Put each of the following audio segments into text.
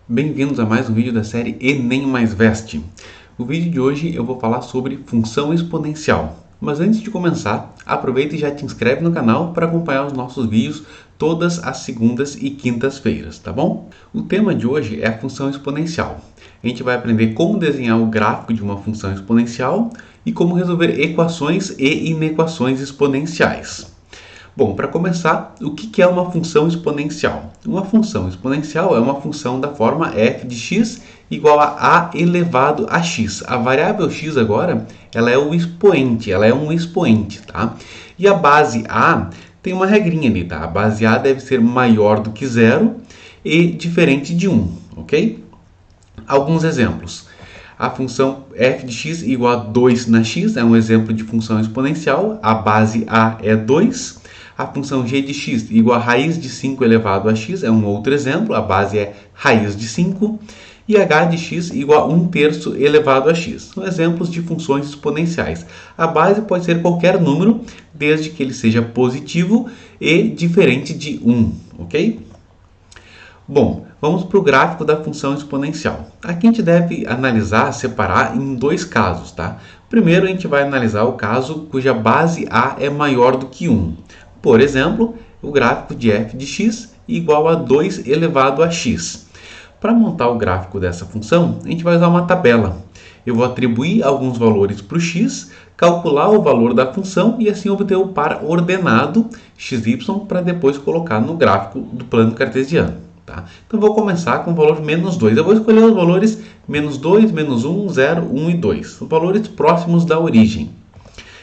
Bem-vindos a mais um vídeo da série Enem mais Veste. No vídeo de hoje eu vou falar sobre função exponencial. Mas antes de começar, aproveita e já te inscreve no canal para acompanhar os nossos vídeos todas as segundas e quintas-feiras, tá bom? O tema de hoje é a função exponencial. A gente vai aprender como desenhar o gráfico de uma função exponencial e como resolver equações e inequações exponenciais. Bom, para começar, o que é uma função exponencial? Uma função exponencial é uma função da forma f de x igual a elevado a x. A variável x agora, ela é o expoente, ela é um expoente, tá? E a base a tem uma regrinha ali, tá? A base a deve ser maior do que zero e diferente de 1, ok? Alguns exemplos. A função f de x igual a 2 na x é um exemplo de função exponencial. A base a é 2. A função g de x igual a raiz de 5 elevado a x é um outro exemplo. A base é raiz de 5. E h de x igual a 1/3 elevado a x. São exemplos de funções exponenciais. A base pode ser qualquer número, desde que ele seja positivo e diferente de 1, ok? Bom, vamos para o gráfico da função exponencial. Aqui a gente deve analisar, separar em dois casos, tá? Primeiro a gente vai analisar o caso cuja base a é maior do que 1. Por exemplo, o gráfico de f de x igual a 2 elevado a x. Para montar o gráfico dessa função, a gente vai usar uma tabela. Eu vou atribuir alguns valores para o x, calcular o valor da função e assim obter o par ordenado xy para depois colocar no gráfico do plano cartesiano. Tá? Então, vou começar com o valor menos 2. Eu vou escolher os valores menos 2, menos 1, 0, 1 e 2. Os valores próximos da origem.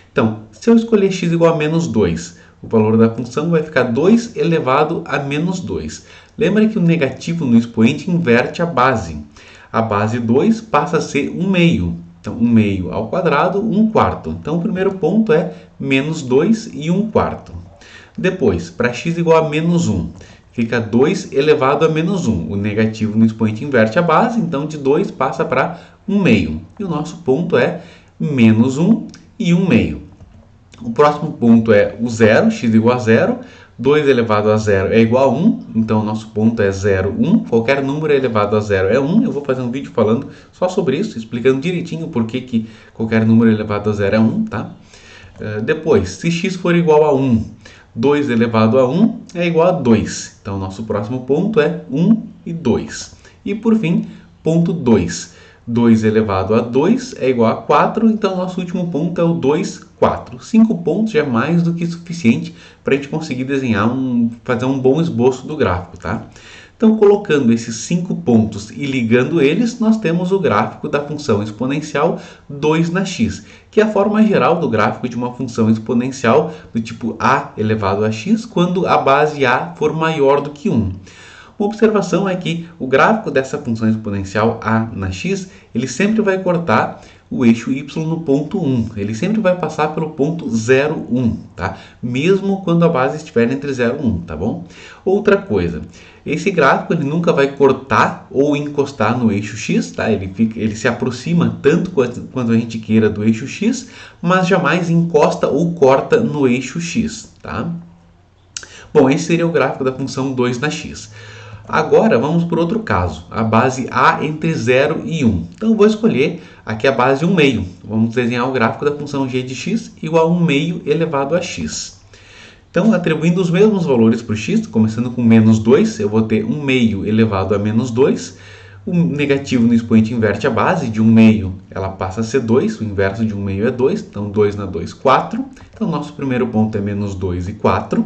Então, se eu escolher x igual a menos 2, o valor da função vai ficar 2 elevado a menos 2. Lembra que o negativo no expoente inverte a base. A base 2 passa a ser 1 meio. Então, 1 meio ao quadrado, 1 quarto. Então, o primeiro ponto é menos 2 e 1 quarto. Depois, para x igual a menos 1, fica 2 elevado a menos 1. O negativo no expoente inverte a base, então de 2 passa para 1 meio. E o nosso ponto é menos 1 e 1 meio. O próximo ponto é o zero, x igual a 0. 2 elevado a 0 é igual a 1, então o nosso ponto é 0, 1. Qualquer número elevado a 0 é 1. Eu vou fazer um vídeo falando só sobre isso, explicando direitinho por que qualquer número elevado a 0 é 1, tá? Depois, se x for igual a 1, 2 elevado a 1 é igual a 2. Então, nosso próximo ponto é 1 e 2. E, por fim, ponto 2. 2 elevado a 2 é igual a 4, então nosso último ponto é o 2, 4. 5 pontos já é mais do que suficiente para a gente conseguir desenhar, fazer um bom esboço do gráfico, tá? Então, colocando esses 5 pontos e ligando eles, nós temos o gráfico da função exponencial 2 na x, que é a forma geral do gráfico de uma função exponencial do tipo a elevado a x, quando a base a for maior do que 1. Uma observação é que o gráfico dessa função exponencial a na x, ele sempre vai cortar o eixo y no ponto 1. Ele sempre vai passar pelo ponto 0, 1, tá? Mesmo quando a base estiver entre 0 e 1, tá bom? Outra coisa, esse gráfico ele nunca vai cortar ou encostar no eixo x, tá? Ele se aproxima tanto quanto a gente queira do eixo x, mas jamais encosta ou corta no eixo x, tá? Bom, esse seria o gráfico da função 2 na x. Agora vamos para outro caso, a base a entre 0 e 1. Então eu vou escolher aqui a base 1 meio. Vamos desenhar o gráfico da função g de x igual a 1 meio elevado a x. Então, atribuindo os mesmos valores para o x, começando com menos 2, eu vou ter 1 meio elevado a menos 2. O negativo no expoente inverte a base, de 1 meio ela passa a ser 2, o inverso de 1 meio é 2, então 2 na 2, 4. Então, nosso primeiro ponto é menos 2 e 4.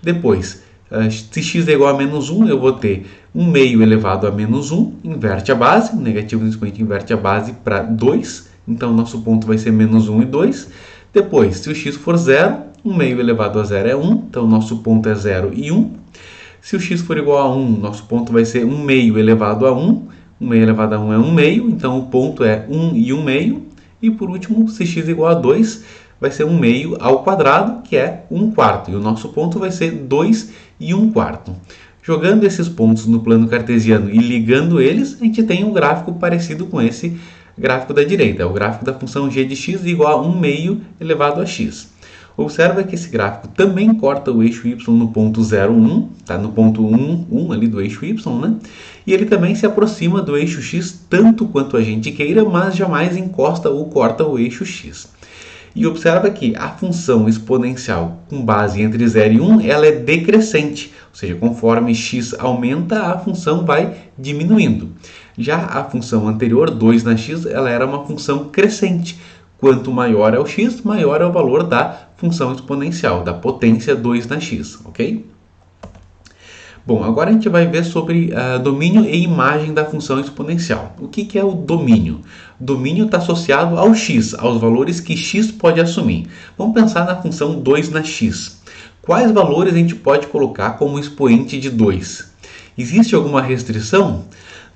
Depois, se x é igual a menos 1, eu vou ter 1 meio elevado a menos 1, inverte a base, o negativo no expoente inverte a base para 2, então nosso ponto vai ser menos 1 e 2. Depois, se o x for 0, 1 meio elevado a 0 é 1, então nosso ponto é 0 e 1. Se o x for igual a 1, nosso ponto vai ser 1 meio elevado a 1, 1 meio elevado a 1 é 1 meio, então o ponto é 1 e 1 meio. E por último, se x é igual a 2, vai ser 1 meio ao quadrado, que é 1 quarto. E o nosso ponto vai ser 2 e 1 quarto. Jogando esses pontos no plano cartesiano e ligando eles, a gente tem um gráfico parecido com esse gráfico da direita. É o gráfico da função g de x igual a 1 meio elevado a x. Observa que esse gráfico também corta o eixo y no ponto 0,1, tá? No ponto 1, 1 ali do eixo y, né? E ele também se aproxima do eixo x tanto quanto a gente queira, mas jamais encosta ou corta o eixo x. E observa que a função exponencial com base entre 0 e 1, ela é decrescente, ou seja, conforme x aumenta, a função vai diminuindo. Já a função anterior, 2 na x, ela era uma função crescente. Quanto maior é o x, maior é o valor da função exponencial, da potência 2 na x, ok? Bom, agora a gente vai ver sobre domínio e imagem da função exponencial. O que é o domínio? Domínio está associado ao x, aos valores que x pode assumir. Vamos pensar na função 2 na x. Quais valores a gente pode colocar como expoente de 2? Existe alguma restrição?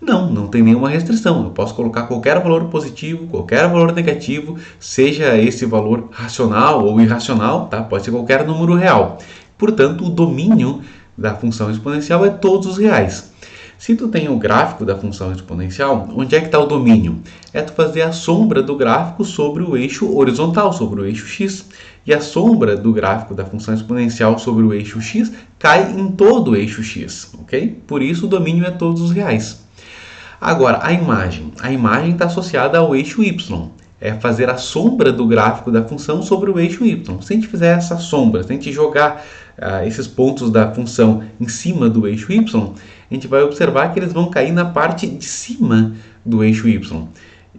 Não, não tem nenhuma restrição. Eu posso colocar qualquer valor positivo, qualquer valor negativo, seja esse valor racional ou irracional, tá? Pode ser qualquer número real. Portanto, o domínio da função exponencial é todos os reais. Se tu tem o gráfico da função exponencial, onde é que está o domínio? É tu fazer a sombra do gráfico sobre o eixo horizontal, sobre o eixo x. E a sombra do gráfico da função exponencial sobre o eixo x cai em todo o eixo x, ok? Por isso o domínio é todos os reais. Agora, a imagem. A imagem está associada ao eixo y. É fazer a sombra do gráfico da função sobre o eixo y. Se a gente fizer essa sombra, se a gente jogar esses pontos da função em cima do eixo y, a gente vai observar que eles vão cair na parte de cima do eixo y.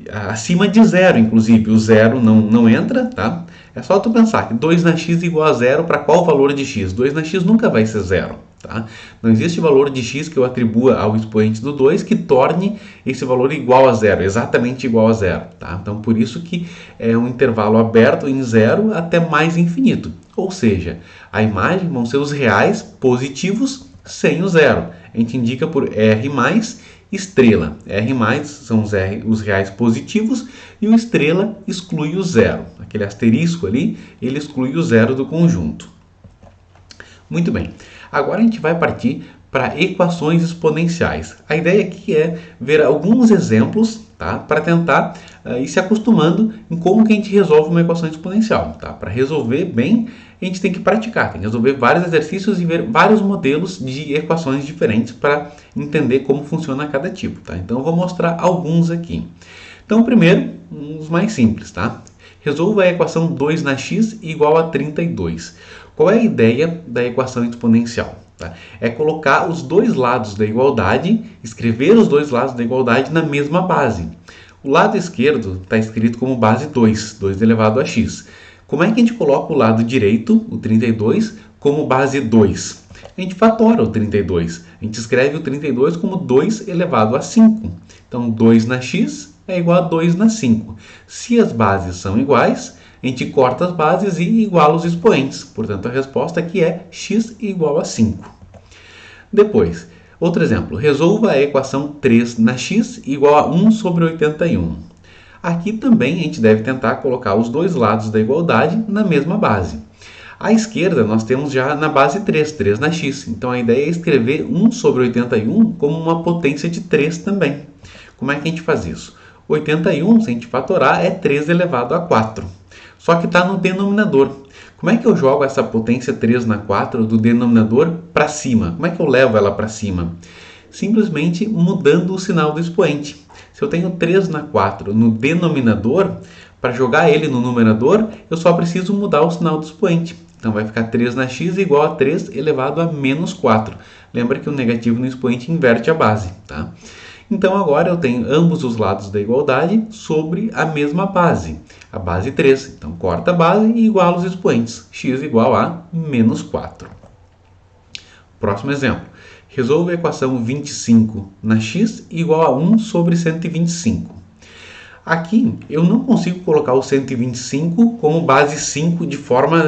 Acima de zero, inclusive. O zero não entra, tá? É só tu pensar que 2 na x igual a zero para qual valor de x? 2 na x nunca vai ser zero. Tá? Não existe valor de x que eu atribua ao expoente do 2 que torne esse valor igual a zero, exatamente igual a zero. Tá? Então, por isso que é um intervalo aberto em zero até mais infinito. Ou seja, a imagem vão ser os reais positivos sem o zero. A gente indica por R mais estrela. R mais são os reais positivos e o estrela exclui o zero. Aquele asterisco ali, ele exclui o zero do conjunto. Muito bem. Agora a gente vai partir para equações exponenciais. A ideia aqui é ver alguns exemplos, tá? Para tentar ir se acostumando em como que a gente resolve uma equação exponencial. Tá? Para resolver bem, a gente tem que praticar, tem que resolver vários exercícios e ver vários modelos de equações diferentes para entender como funciona cada tipo. Tá? Então eu vou mostrar alguns aqui. Então primeiro, os mais simples. Tá? Resolva a equação 2 na x igual a 32. Qual é a ideia da equação exponencial? Tá? É colocar os dois lados da igualdade, escrever os dois lados da igualdade na mesma base. O lado esquerdo está escrito como base 2, 2 elevado a x. Como é que a gente coloca o lado direito, o 32, como base 2? A gente fatora o 32. A gente escreve o 32 como 2 elevado a 5. Então, 2 na x é igual a 2 na 5. Se as bases são iguais, a gente corta as bases e iguala os expoentes. Portanto, a resposta aqui é x igual a 5. Depois, outro exemplo. Resolva a equação 3 na x igual a 1 sobre 81. Aqui também a gente deve tentar colocar os dois lados da igualdade na mesma base. À esquerda, nós temos já na base 3, 3 na x. Então, a ideia é escrever 1 sobre 81 como uma potência de 3 também. Como é que a gente faz isso? 81, se a gente fatorar, é 3 elevado a 4. Só que está no denominador. Como é que eu jogo essa potência 3 na 4 do denominador para cima? Como é que eu levo ela para cima? Simplesmente mudando o sinal do expoente. Se eu tenho 3 na 4 no denominador, para jogar ele no numerador, eu só preciso mudar o sinal do expoente. Então vai ficar 3 na x igual a 3 elevado a menos 4. Lembra que o negativo no expoente inverte a base. Tá? Então agora eu tenho ambos os lados da igualdade sobre a mesma base, a base 3. Então corta a base e iguala os expoentes, x igual a menos 4. Próximo exemplo. Resolva a equação 25 na x igual a 1 sobre 125. Aqui eu não consigo colocar o 125 como base 5 de forma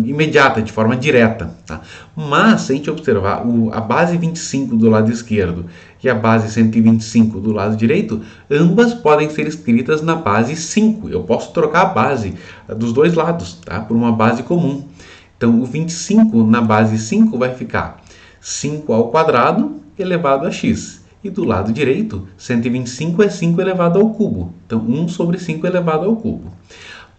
imediata, de forma direta. Tá? Mas se a gente observar a base 25 do lado esquerdo e a base 125 do lado direito, ambas podem ser escritas na base 5. Eu posso trocar a base dos dois lados, tá? Por uma base comum. Então o 25 na base 5 vai ficar 5 ao quadrado elevado a x. E do lado direito, 125 é 5 elevado ao cubo. Então, 1 sobre 5 elevado ao cubo.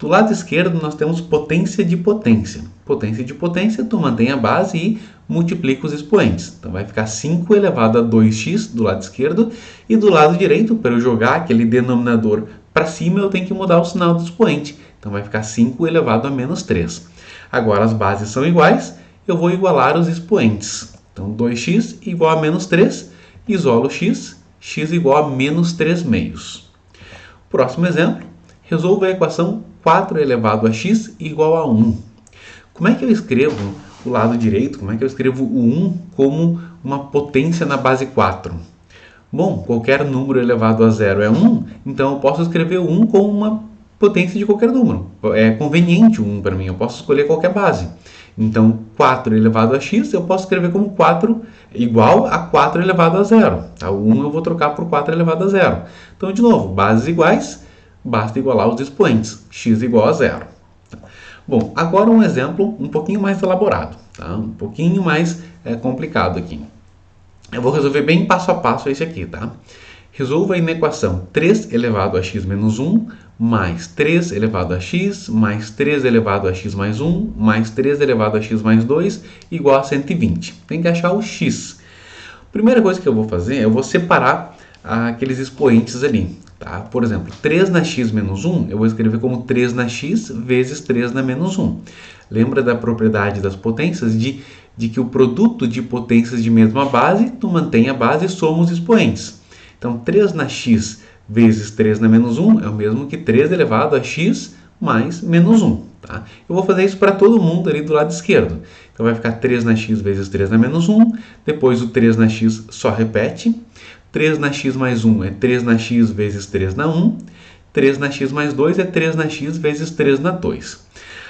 Do lado esquerdo, nós temos potência de potência. Potência de potência, tu mantém a base e multiplica os expoentes. Então, vai ficar 5 elevado a 2x do lado esquerdo. E do lado direito, para eu jogar aquele denominador para cima, eu tenho que mudar o sinal do expoente. Então, vai ficar 5 elevado a menos 3. Agora, as bases são iguais, eu vou igualar os expoentes. Então, 2x igual a menos 3, isolo x, x igual a menos 3 meios. Próximo exemplo, resolva a equação 4 elevado a x igual a 1. Como é que eu escrevo o lado direito? Como é que eu escrevo o 1 como uma potência na base 4? Bom, qualquer número elevado a 0 é 1, então eu posso escrever o 1 como uma potência de qualquer número. É conveniente o 1 para mim, eu posso escolher qualquer base. Então, 4 elevado a x, eu posso escrever como 4 igual a 4 elevado a 0. Tá? O 1 eu vou trocar por 4 elevado a 0. Então, de novo, bases iguais, basta igualar os expoentes. X igual a 0. Bom, agora um exemplo um pouquinho mais elaborado. Tá? Um pouquinho mais complicado aqui. Eu vou resolver bem passo a passo esse aqui. Tá? Resolva aí na equação 3 elevado a x menos 1 mais 3 elevado a x mais 3 elevado a x mais 1 mais 3 elevado a x mais 2 igual a 120. Tem que achar o x. Primeira coisa que eu vou fazer, eu vou separar aqueles expoentes ali. Tá? Por exemplo, 3 na x menos 1, eu vou escrever como 3 na x vezes 3 na menos 1. Lembra da propriedade das potências de que o produto de potências de mesma base, tu mantém a base e soma os expoentes. Então, 3 na x vezes 3 na menos 1 é o mesmo que 3 elevado a x mais menos 1. Tá? Eu vou fazer isso para todo mundo ali do lado esquerdo. Então, vai ficar 3 na x vezes 3 na menos 1. Depois, o 3 na x só repete. 3 na x mais 1 é 3 na x vezes 3 na 1. 3 na x mais 2 é 3 na x vezes 3 na 2.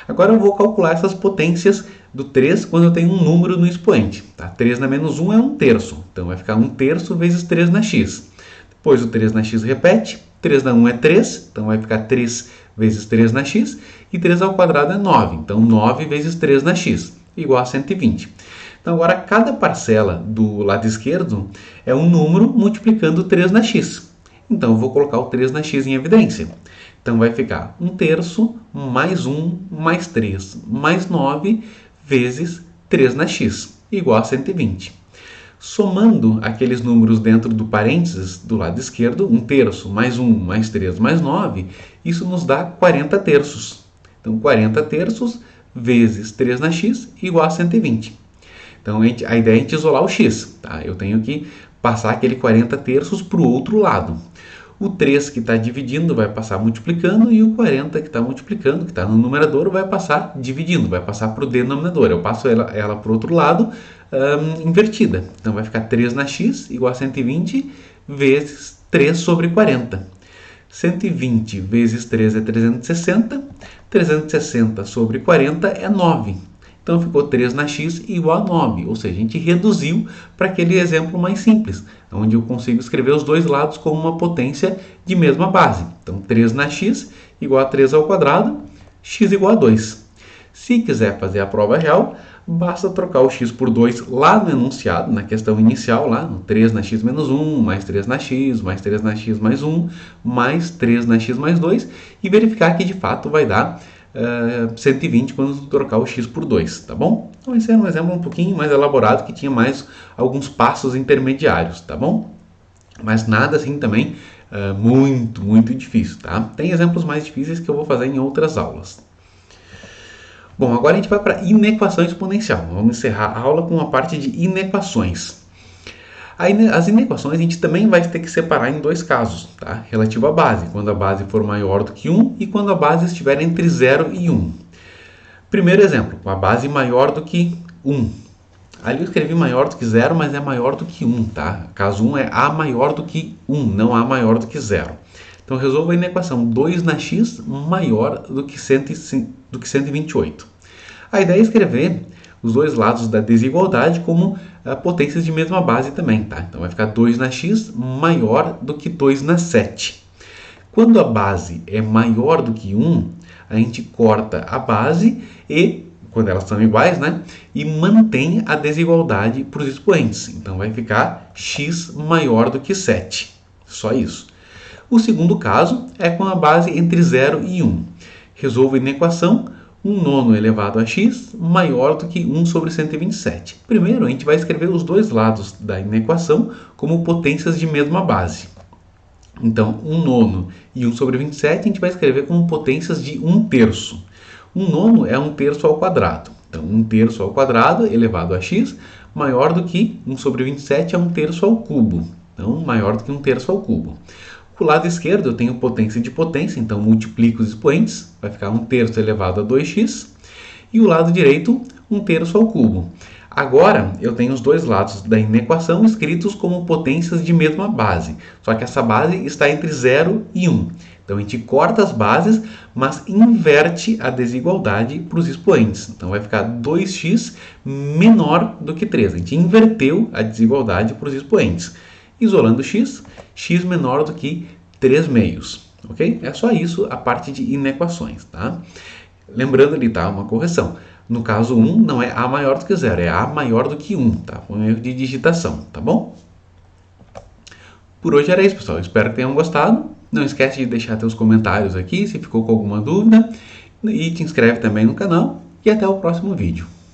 Agora eu vou calcular essas potências do 3 quando eu tenho um número no expoente. Tá? 3 na menos 1 é 1/3. Então, vai ficar 1/3 vezes 3 na x. Depois o 3 na x repete, 3 na 1 é 3, então vai ficar 3 vezes 3 na x, e 3 ao quadrado é 9, então 9 vezes 3 na x, igual a 120. Então agora cada parcela do lado esquerdo é um número multiplicando 3 na x. Então eu vou colocar o 3 na x em evidência. Então vai ficar 1/3 mais 1 mais 3 mais 9 vezes 3 na x, igual a 120. Somando aqueles números dentro do parênteses do lado esquerdo, 1/3 mais 1 mais 3 mais 9, isso nos dá 40/3. Então, 40/3 vezes 3 na x igual a 120. Então, a ideia é a gente isolar o x. Tá? Eu tenho que passar aquele 40/3 para o outro lado. O 3 que está dividindo vai passar multiplicando e o 40 que está multiplicando, que está no numerador, vai passar dividindo, vai passar para o denominador. Eu passo ela para o outro lado invertida. Então vai ficar 3 na x igual a 120 vezes 3 sobre 40. 120 vezes 3 é 360. 360 sobre 40 é 9. Então ficou 3 na x igual a 9, ou seja, a gente reduziu para aquele exemplo mais simples, onde eu consigo escrever os dois lados como uma potência de mesma base. Então 3 na x igual a 3 ao quadrado, x igual a 2. Se quiser fazer a prova real, basta trocar o x por 2 lá no enunciado, na questão inicial, lá no 3 na x menos 1, mais 3 na x, mais 3 na x mais 1, mais 3 na x mais 2, e verificar que de fato vai dar 120 quando trocar o x por 2, tá bom? Então esse era um exemplo um pouquinho mais elaborado, que tinha mais alguns passos intermediários, tá bom? Mas nada assim também muito difícil, tá? Tem exemplos mais difíceis que eu vou fazer em outras aulas. Bom, agora a gente vai para inequação exponencial. Vamos encerrar a aula com a parte de inequações. As inequações a gente também vai ter que separar em dois casos, tá? Relativo à base, quando a base for maior do que 1 e quando a base estiver entre 0 e 1. Primeiro exemplo, com a base maior do que 1. Ali eu escrevi maior do que 0, mas é maior do que 1, tá? Caso 1 é A maior do que 1, não A maior do que 0. Então resolva a inequação 2 na x maior do que 128. A ideia é escrever os dois lados da desigualdade como potências de mesma base também, tá? Então vai ficar 2 na x maior do que 2 na 7. Quando a base é maior do que 1, a gente corta a base e, quando elas são iguais, né? E mantém a desigualdade para os expoentes. Então vai ficar x maior do que 7. Só isso. O segundo caso é com a base entre 0 e 1. Resolvo a inequação 1/9 elevado a x maior do que 1 sobre 127. Primeiro, a gente vai escrever os dois lados da inequação como potências de mesma base. Então, 1/9 e 1 sobre 27 a gente vai escrever como potências de 1/3. 1/9 é 1/3 ao quadrado. Então, 1/3 ao quadrado elevado a x maior do que 1 sobre 27 é 1/3 ao cubo. Então, maior do que 1/3 ao cubo. O lado esquerdo eu tenho potência de potência, então multiplico os expoentes, vai ficar 1/3 elevado a 2x. E o lado direito, 1/3 ao cubo. Agora, eu tenho os dois lados da inequação escritos como potências de mesma base, só que essa base está entre 0 e 1. Então, a gente corta as bases, mas inverte a desigualdade para os expoentes. Então, vai ficar 2x menor do que 3. A gente inverteu a desigualdade para os expoentes. Isolando x, x menor do que 3 meios. Ok? É só isso a parte de inequações. Tá? Lembrando ali, tá? Uma correção. No caso 1, não é a maior do que 0, é a maior do que 1. Tá? Foi um erro de digitação. Tá bom? Por hoje era isso, pessoal. Espero que tenham gostado. Não esquece de deixar seus comentários aqui se ficou com alguma dúvida. E te inscreve também no canal. E até o próximo vídeo.